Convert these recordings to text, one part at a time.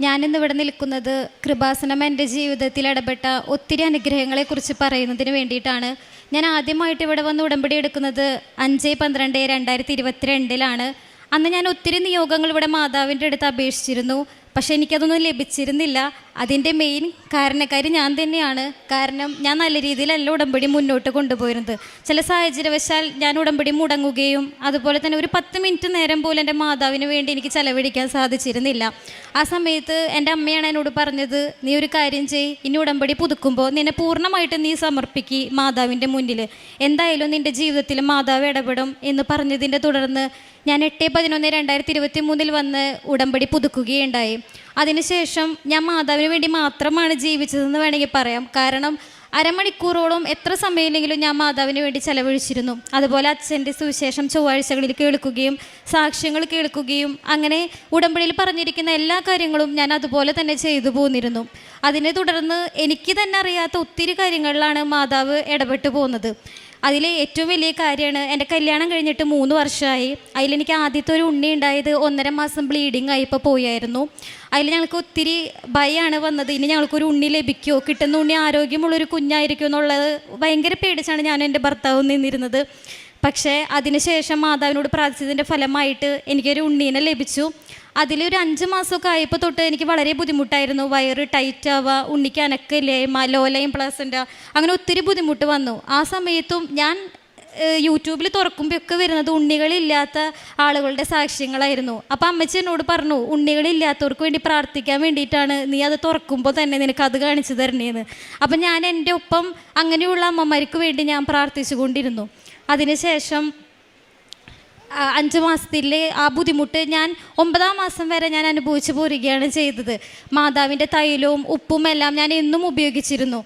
ഞാനിന്ന് ഇവിടെ നിൽക്കുന്നത് കൃപാസനം എൻ്റെ ജീവിതത്തിൽ ഇടപെട്ട ഒത്തിരി അനുഗ്രഹങ്ങളെക്കുറിച്ച് പറയുന്നതിന് വേണ്ടിയിട്ടാണ്. ഞാൻ ആദ്യമായിട്ട് ഇവിടെ വന്ന് ഉടമ്പടി എടുക്കുന്നത് 5/12/2022 അന്ന് ഞാൻ ഒത്തിരി നിയോഗങ്ങൾ ഇവിടെ മാതാവിൻ്റെ അടുത്ത് അപേക്ഷിച്ചിരുന്നു. പക്ഷേ എനിക്കതൊന്നും ലഭിച്ചിരുന്നില്ല. അതിൻ്റെ മെയിൻ കാരണക്കാരി ഞാൻ തന്നെയാണ്. കാരണം ഞാൻ നല്ല രീതിയിലല്ല ഉടമ്പടി മുന്നോട്ട് കൊണ്ടുപോയിരുന്നത്. ചില സാഹചര്യവശാൽ ഞാൻ ഉടമ്പടി മുടങ്ങുകയും അതുപോലെ തന്നെ ഒരു 10 മിനിറ്റ് നേരം പോലും എൻ്റെ മാതാവിന് വേണ്ടി എനിക്ക് ചെലവഴിക്കാൻ സാധിച്ചിരുന്നില്ല. ആ സമയത്ത് എൻ്റെ അമ്മയാണ് എന്നോട് പറഞ്ഞത്, നീ ഒരു കാര്യം ചെയ്യ്, ഇനി ഉടമ്പടി പുതുക്കുമ്പോൾ നിന്നെ പൂർണ്ണമായിട്ട് നീ സമർപ്പിക്കുക മാതാവിൻ്റെ മുന്നിൽ, എന്തായാലും നിൻ്റെ ജീവിതത്തിൽ മാതാവ് ഇടപെടും എന്ന് പറഞ്ഞതിൻ്റെ തുടർന്ന് ഞാൻ 8/11/2023 വന്ന് ഉടമ്പടി പുതുക്കുകയുണ്ടായി. അതിനുശേഷം ഞാൻ മാതാവിന് വേണ്ടി മാത്രമാണ് ജീവിച്ചതെന്ന് വേണമെങ്കിൽ പറയാം. കാരണം അരമണിക്കൂറോളം എത്ര സമയമില്ലെങ്കിലും ഞാൻ മാതാവിന് വേണ്ടി ചെലവഴിച്ചിരുന്നു. അതുപോലെ അച്ഛൻ്റെ സുവിശേഷം ചൊവ്വാഴ്ചകളിൽ കേൾക്കുകയും സാക്ഷ്യങ്ങൾ കേൾക്കുകയും അങ്ങനെ ഉടമ്പടിയിൽ പറഞ്ഞിരിക്കുന്ന എല്ലാ കാര്യങ്ങളും ഞാൻ അതുപോലെ തന്നെ ചെയ്തു പോന്നിരുന്നു. അതിനെ തുടർന്ന് എനിക്ക് തന്നെ അറിയാത്ത ഒത്തിരി കാര്യങ്ങളിലാണ് മാതാവ് ഇടപെട്ട് പോകുന്നത്. അതിൽ ഏറ്റവും വലിയ കാര്യമാണ്, എൻ്റെ കല്യാണം കഴിഞ്ഞിട്ട് 3 വർഷമായി. അതിലെനിക്ക് ആദ്യത്തെ ഒരു ഉണ്ണി ഉണ്ടായത് 1.5 മാസം ബ്ലീഡിങ് ആയിപ്പോൾ പോയായിരുന്നു. അതിൽ ഞങ്ങൾക്ക് ഒത്തിരി ഭയമാണ് വന്നത്, ഇനി ഞങ്ങൾക്കൊരു ഉണ്ണി ലഭിക്കുമോ, കിട്ടുന്ന ഉണ്ണി ആരോഗ്യമുള്ളൊരു കുഞ്ഞായിരിക്കും എന്നുള്ളത് ഭയങ്കര പേടിച്ചാണ് ഞാൻ എൻ്റെ ഭർത്താവ് നിന്നിരുന്നത്. പക്ഷേ അതിനുശേഷം മാതാവിനോട് പ്രാർത്ഥിച്ചതിൻ്റെ ഫലമായിട്ട് എനിക്കൊരു ഉണ്ണീനെ ലഭിച്ചു. അതിലൊരു 5 മാസമൊക്കെ ആയപ്പോൾ തൊട്ട് എനിക്ക് വളരെ ബുദ്ധിമുട്ടായിരുന്നു. വയറ് ടൈറ്റ് ആവുക, ഉണ്ണിക്ക് അനക്കില്ലായ്മ, ലോലയും പ്ലസൻ്റ്, അങ്ങനെ ഒത്തിരി ബുദ്ധിമുട്ട് വന്നു. ആ സമയത്തും ഞാൻ യൂട്യൂബിൽ തുറക്കുമ്പോഴൊക്കെ വരുന്നത് ഉണ്ണികളില്ലാത്ത ആളുകളുടെ സാക്ഷ്യങ്ങളായിരുന്നു. അപ്പോൾ അമ്മച്ചി എന്നോട് പറഞ്ഞു, ഉണ്ണികളില്ലാത്തവർക്ക് വേണ്ടി പ്രാർത്ഥിക്കാൻ വേണ്ടിയിട്ടാണ് നീ അത് തുറക്കുമ്പോൾ തന്നെ നിനക്ക് അത് കാണിച്ചു തരണേന്ന്. അപ്പം ഞാൻ എൻ്റെ ഒപ്പം അങ്ങനെയുള്ള അമ്മമാർക്ക് വേണ്ടി ഞാൻ പ്രാർത്ഥിച്ചു കൊണ്ടിരുന്നു. അതിനുശേഷം 5 മാസത്തിലെ ആ ബുദ്ധിമുട്ട് ഞാൻ 9-ാം മാസം വരെ ഞാൻ അനുഭവിച്ചു പോരുകയാണ് ചെയ്തത്. മാതാവിൻ്റെ തൈലവും ഉപ്പും എല്ലാം ഞാൻ എന്നും ഉപയോഗിച്ചിരുന്നു.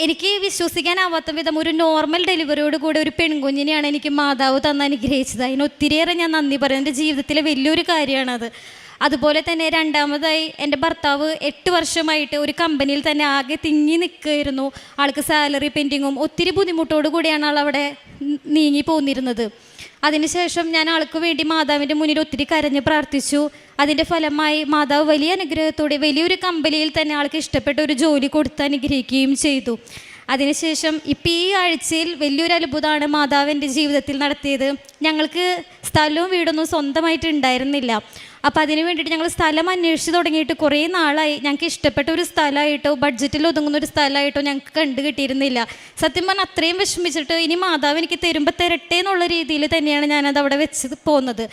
എനിക്ക് വിശ്വസിക്കാനാവാത്ത വിധം ഒരു നോർമൽ ഡെലിവറിയോട് കൂടെ ഒരു പെൺകുഞ്ഞിനെയാണ് എനിക്ക് മാതാവ് തന്ന് അനുഗ്രഹിച്ചത്. അതിന് ഒത്തിരിയേറെ ഞാൻ നന്ദി പറയും. എൻ്റെ ജീവിതത്തിലെ വലിയൊരു കാര്യമാണത്. അതുപോലെ തന്നെ രണ്ടാമതായി എൻ്റെ ഭർത്താവ് 8 വർഷമായിട്ട് ഒരു കമ്പനിയിൽ തന്നെ ആകെ തിങ്ങി നിൽക്കുകയായിരുന്നു. ആൾക്ക് സാലറി പെൻഡിങ്ങും ഒത്തിരി ബുദ്ധിമുട്ടോടു കൂടിയാണ് ആൾ അവിടെ നീങ്ങി പോന്നിരുന്നത്. അതിനുശേഷം ഞാൻ ആൾക്ക് വേണ്ടി മാതാവിൻ്റെ മുന്നിൽ ഒത്തിരി കരഞ്ഞ് പ്രാർത്ഥിച്ചു. അതിൻ്റെ ഫലമായി മാതാവ് വലിയ അനുഗ്രഹത്തോടെ വലിയൊരു കമ്പനിയിൽ തന്നെ ആൾക്ക് ഇഷ്ടപ്പെട്ട ഒരു ജോലി കൊടുത്ത് അനുഗ്രഹിക്കുകയും ചെയ്തു. അതിനുശേഷം ഇപ്പം ഈ ആഴ്ചയിൽ വലിയൊരു അത്ഭുതമാണ് മാതാവ് എൻ്റെ ജീവിതത്തിൽ നടത്തിയത്. ഞങ്ങൾക്ക് സ്ഥലവും വീടൊന്നും സ്വന്തമായിട്ട് ഉണ്ടായിരുന്നില്ല. അപ്പോൾ അതിന് വേണ്ടിയിട്ട് ഞങ്ങൾ സ്ഥലം അന്വേഷിച്ച് തുടങ്ങിയിട്ട് കുറേ നാളായി. ഞങ്ങൾക്ക് ഇഷ്ടപ്പെട്ട ഒരു സ്ഥലമായിട്ടോ ബഡ്ജറ്റിൽ ഒതുങ്ങുന്ന ഒരു സ്ഥലമായിട്ടോ ഞങ്ങൾക്ക് കണ്ടു കിട്ടിയിരുന്നില്ല. സത്യം പറഞ്ഞാൽ അത്രയും വിഷമിച്ചിട്ട് ഇനി മാതാവ് എനിക്ക് തരുമ്പോൾ തരട്ടെ എന്നുള്ള രീതിയിൽ തന്നെയാണ് ഞാനത് അവിടെ വെച്ച് പോകുന്നത്.